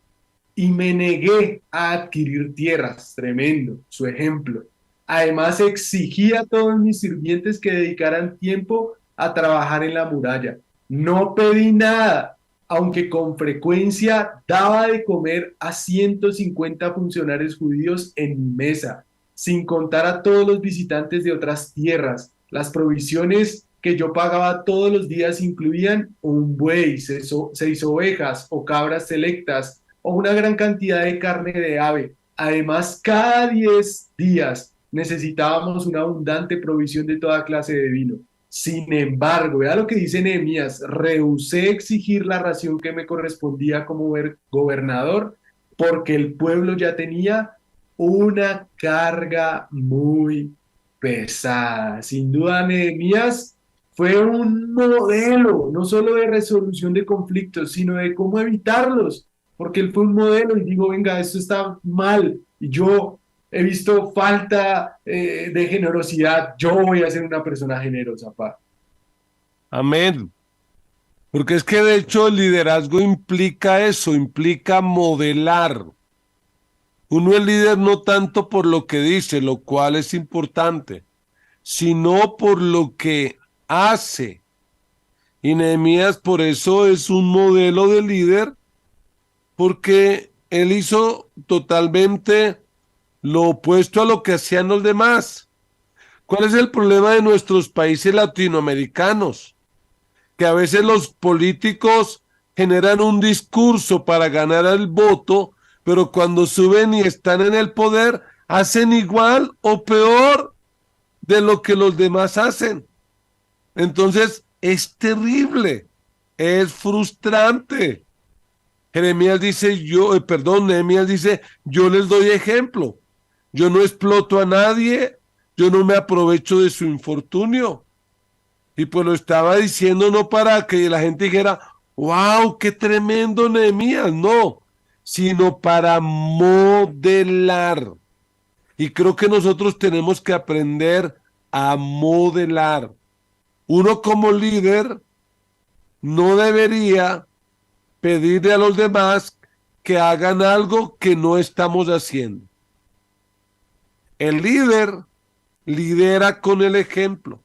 y me negué a adquirir tierras. Tremendo, su ejemplo. Además, exigí a todos mis sirvientes que dedicaran tiempo a trabajar en la muralla. No pedí nada, aunque con frecuencia daba de comer a 150 funcionarios judíos en mi mesa, sin contar a todos los visitantes de otras tierras. Las provisiones que yo pagaba todos los días incluían un buey, 6 ovejas o cabras selectas, o una gran cantidad de carne de ave. Además, cada 10 días necesitábamos una abundante provisión de toda clase de vino. Sin embargo, vea lo que dice Nehemías, rehusé exigir la ración que me correspondía como gobernador porque el pueblo ya tenía una carga muy pesada. Sin duda, Nehemías fue un modelo, no solo de resolución de conflictos, sino de cómo evitarlos, porque él fue un modelo y digo, venga, esto está mal, y yo he visto falta de generosidad, yo voy a ser una persona generosa, pa. Amén. Porque es que de hecho el liderazgo implica eso, implica modelar. Uno es líder no tanto por lo que dice, lo cual es importante, sino por lo que hace. Y Nehemías por eso es un modelo de líder, porque él hizo totalmente lo opuesto a lo que hacían los demás. ¿Cuál es el problema de nuestros países latinoamericanos? Que a veces los políticos generan un discurso para ganar el voto, pero cuando suben y están en el poder, hacen igual o peor de lo que los demás hacen. Entonces, es terrible, es frustrante. Nehemías dice, yo les doy ejemplo. Yo no exploto a nadie, yo no me aprovecho de su infortunio. Y pues lo estaba diciendo no para que la gente dijera, wow, qué tremendo Nehemías, no, sino para modelar. Y creo que nosotros tenemos que aprender a modelar. Uno como líder no debería pedirle a los demás que hagan algo que no estamos haciendo. El líder lidera con el ejemplo.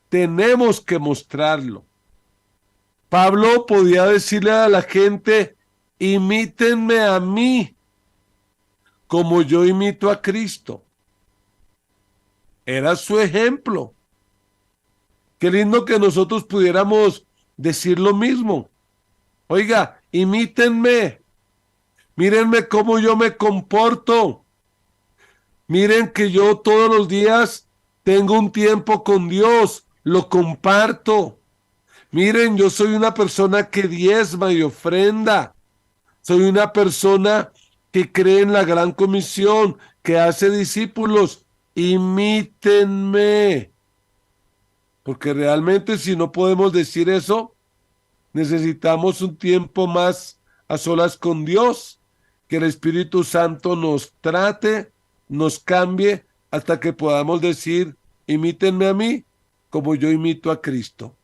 Tenemos que mostrarlo. Pablo podía decirle a la gente, imítenme a mí como yo imito a Cristo. Era su ejemplo. Qué lindo que nosotros pudiéramos decir lo mismo. Oiga, imítenme. Mírenme cómo yo me comporto. Miren que yo todos los días tengo un tiempo con Dios. Lo comparto. Miren, yo soy una persona que diezma y ofrenda. Soy una persona que cree en la gran comisión, que hace discípulos. Imítenme. Porque realmente si no podemos decir eso, necesitamos un tiempo más a solas con Dios, que el Espíritu Santo nos trate, nos cambie, hasta que podamos decir, imítenme a mí como yo imito a Cristo.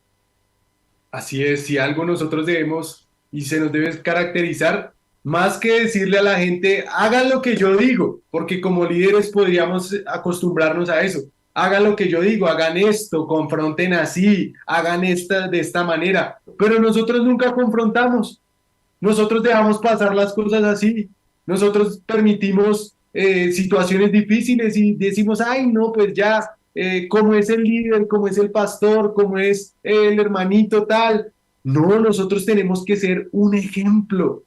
Así es, si algo nosotros debemos y se nos debe caracterizar, más que decirle a la gente, hagan lo que yo digo, porque como líderes podríamos acostumbrarnos a eso. Hagan lo que yo digo, hagan esto, confronten así, hagan de esta manera. Pero nosotros nunca confrontamos. Nosotros dejamos pasar las cosas así. Nosotros permitimos situaciones difíciles y decimos, ay, no, pues ya, como es el líder, como es el pastor, como es el hermanito tal. No, nosotros tenemos que ser un ejemplo.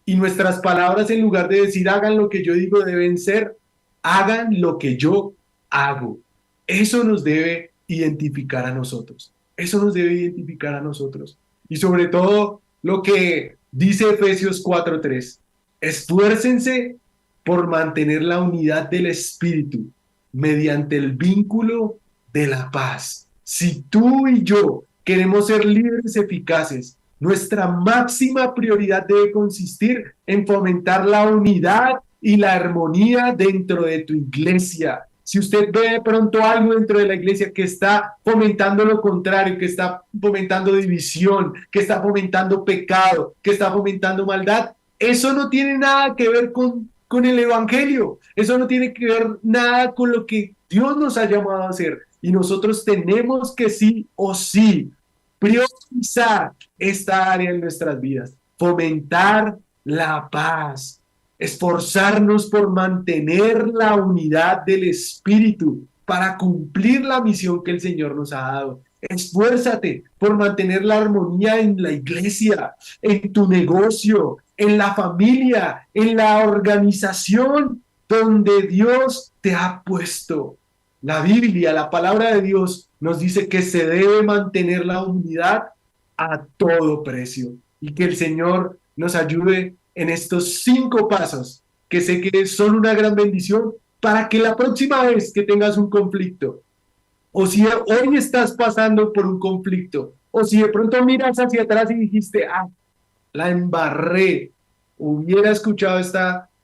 Y nuestras palabras, en lugar de decir hagan lo que yo digo, deben ser hagan lo que yo hago. Eso nos debe identificar a nosotros. Eso nos debe identificar a nosotros. Y sobre todo lo que dice Efesios 4:3. Esfuércense por mantener la unidad del espíritu mediante el vínculo de la paz. Si tú y yo queremos ser líderes eficaces, nuestra máxima prioridad debe consistir en fomentar la unidad y la armonía dentro de tu iglesia. Si usted ve de pronto algo dentro de la iglesia que está fomentando lo contrario, que está fomentando división, que está fomentando pecado, que está fomentando maldad, eso no tiene nada que ver con el evangelio. Eso no tiene que ver nada con lo que Dios nos ha llamado a hacer. Y nosotros tenemos que sí o sí priorizar esta área en nuestras vidas, fomentar la paz, esforzarnos por mantener la unidad del espíritu para cumplir la misión que el Señor nos ha dado. Esfuérzate por mantener la armonía en la iglesia, en tu negocio, en la familia, en la organización donde Dios te ha puesto. La Biblia, la palabra de Dios, nos dice que se debe mantener la unidad a todo precio y que el Señor nos ayude en estos 5 pasos que sé que son una gran bendición para que la próxima vez que tengas un conflicto, o si hoy estás pasando por un conflicto, o si de pronto miras hacia atrás y dijiste, ah, la embarré, hubiera escuchado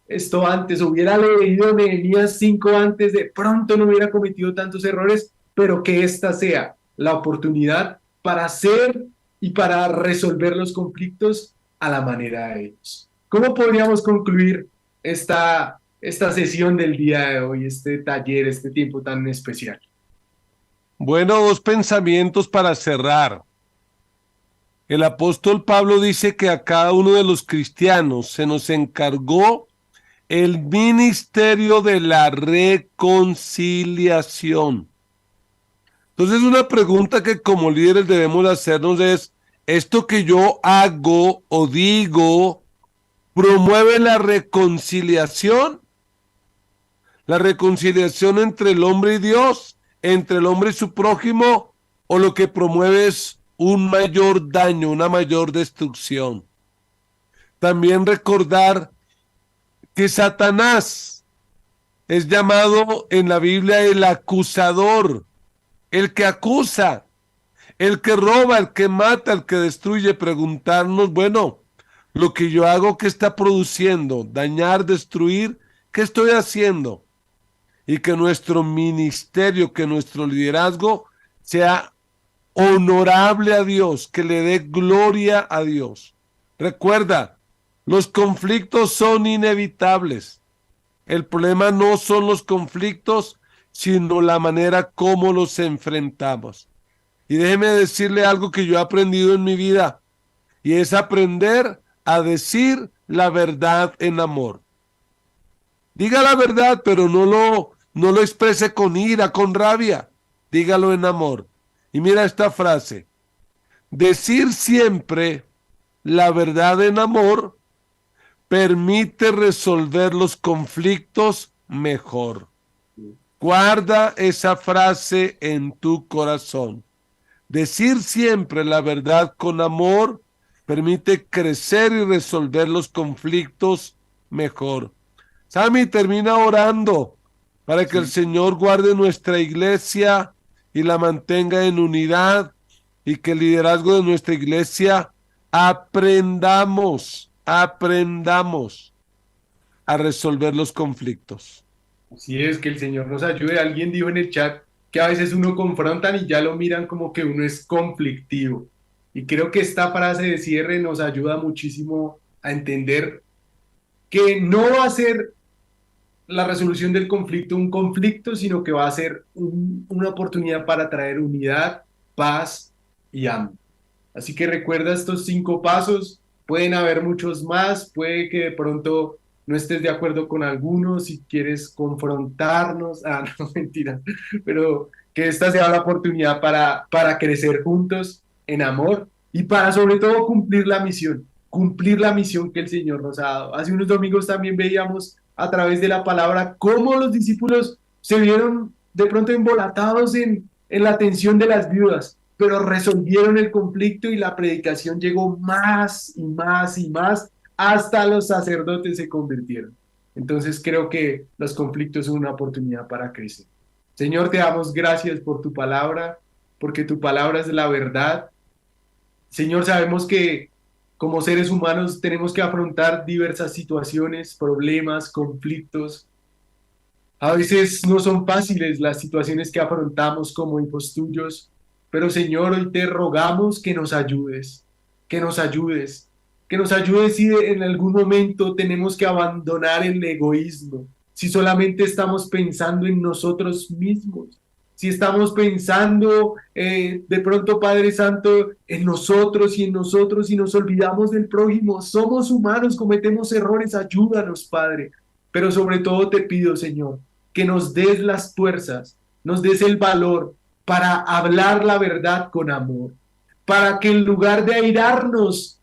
esto antes, hubiera leído Nehemías 5 antes, de pronto no hubiera cometido tantos errores, pero que esta sea la oportunidad para hacer y para resolver los conflictos a la manera de ellos. ¿Cómo podríamos concluir esta sesión del día de hoy, este taller, este tiempo tan especial? Bueno, 2 pensamientos para cerrar. El apóstol Pablo dice que a cada uno de los cristianos se nos encargó el ministerio de la reconciliación. Entonces, una pregunta que como líderes debemos hacernos es, ¿esto que yo hago o digo promueve la reconciliación? la reconciliación entre el hombre y Dios, entre el hombre y su prójimo, o lo que promueve es un mayor daño, una mayor destrucción. También recordar que Satanás es llamado en la Biblia el acusador, el que acusa, el que roba, el que mata, el que destruye. Preguntarnos, bueno, lo que yo hago, ¿qué está produciendo? Dañar, destruir, ¿qué estoy haciendo? Y que nuestro ministerio, que nuestro liderazgo sea honorable a Dios, que le dé gloria a Dios. Recuerda, los conflictos son inevitables. El problema no son los conflictos, sino la manera como los enfrentamos. Y déjeme decirle algo que yo he aprendido en mi vida, y es aprender a decir la verdad en amor. Diga la verdad, pero no lo exprese con ira, con rabia. Dígalo en amor. Y mira esta frase: decir siempre la verdad en amor permite resolver los conflictos mejor. Guarda esa frase en tu corazón. Decir siempre la verdad con amor permite crecer y resolver los conflictos mejor. Sammy, termina orando para que el Sí. Señor guarde nuestra iglesia y la mantenga en unidad, y que el liderazgo de nuestra iglesia aprendamos a resolver los conflictos. Así es, que el Señor nos ayude. Alguien dijo en el chat que a veces uno confrontan y ya lo miran como que uno es conflictivo. Y creo que esta frase de cierre nos ayuda muchísimo a entender que no va a ser la resolución del conflicto un conflicto, sino que va a ser una oportunidad para traer unidad, paz y amor. Así que recuerda estos 5 pasos, pueden haber muchos más, puede que de pronto no estés de acuerdo con algunos, si quieres confrontarnos, no, mentira, pero que esta sea la oportunidad para crecer juntos en amor y para sobre todo cumplir la misión que el Señor nos ha dado. Hace unos domingos también veíamos a través de la palabra cómo los discípulos se vieron de pronto embolatados en la atención de las viudas, pero resolvieron el conflicto y la predicación llegó más y más y más, hasta los sacerdotes se convirtieron. Entonces creo que los conflictos son una oportunidad para crecer. Señor, te damos gracias por tu palabra, porque tu palabra es la verdad. Señor, sabemos que como seres humanos tenemos que afrontar diversas situaciones, problemas, conflictos. A veces no son fáciles las situaciones que afrontamos como hijos tuyos, pero Señor, hoy te rogamos que nos ayudes, que nos ayudes, que nos ayudes si en algún momento tenemos que abandonar el egoísmo, si solamente estamos pensando en nosotros mismos, si estamos pensando de pronto, Padre Santo, en nosotros y en nosotros y nos olvidamos del prójimo. Somos humanos, cometemos errores, ayúdanos, Padre. Pero sobre todo te pido, Señor, que nos des las fuerzas, nos des el valor para hablar la verdad con amor, para que en lugar de airarnos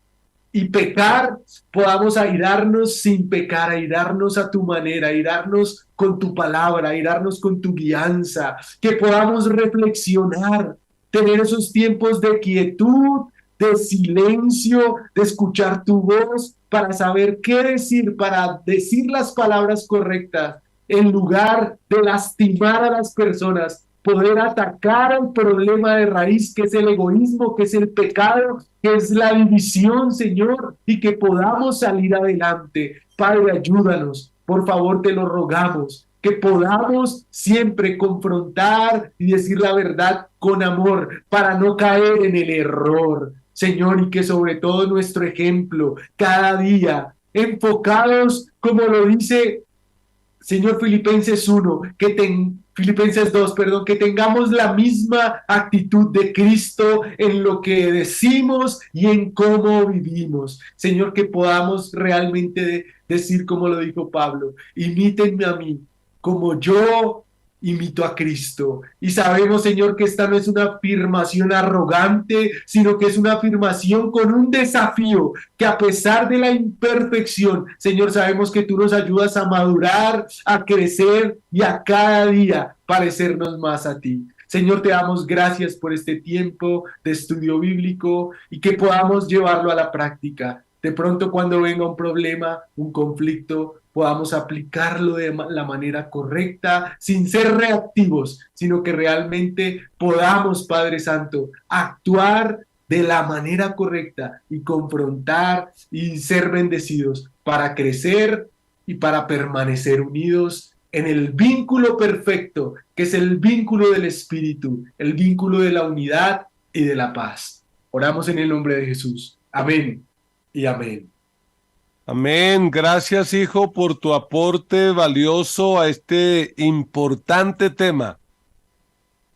y pecar, podamos airarnos sin pecar, airarnos a tu manera, airarnos con tu palabra, airarnos con tu guianza, que podamos reflexionar, tener esos tiempos de quietud, de silencio, de escuchar tu voz, para saber qué decir, para decir las palabras correctas, en lugar de lastimar a las personas, poder atacar el problema de raíz, que es el egoísmo, que es el pecado, que es la división, Señor, y que podamos salir adelante. Padre, ayúdanos, por favor, te lo rogamos, que podamos siempre confrontar y decir la verdad con amor para no caer en el error, Señor, y que sobre todo nuestro ejemplo cada día, enfocados, como lo dice Señor, Filipenses 2, perdón, que tengamos la misma actitud de Cristo en lo que decimos y en cómo vivimos. Señor, que podamos realmente decir como lo dijo Pablo: imítenme a mí, como yo imito a Cristo. Y sabemos, Señor, que esta no es una afirmación arrogante, sino que es una afirmación con un desafío, que a pesar de la imperfección, Señor, sabemos que tú nos ayudas a madurar, a crecer y a cada día parecernos más a ti. Señor, te damos gracias por este tiempo de estudio bíblico y que podamos llevarlo a la práctica. De pronto cuando venga un problema, un conflicto, podamos aplicarlo de la manera correcta, sin ser reactivos, sino que realmente podamos, Padre Santo, actuar de la manera correcta y confrontar y ser bendecidos para crecer y para permanecer unidos en el vínculo perfecto, que es el vínculo del Espíritu, el vínculo de la unidad y de la paz. Oramos en el nombre de Jesús. Amén y amén. Amén. Gracias, hijo, por tu aporte valioso a este importante tema.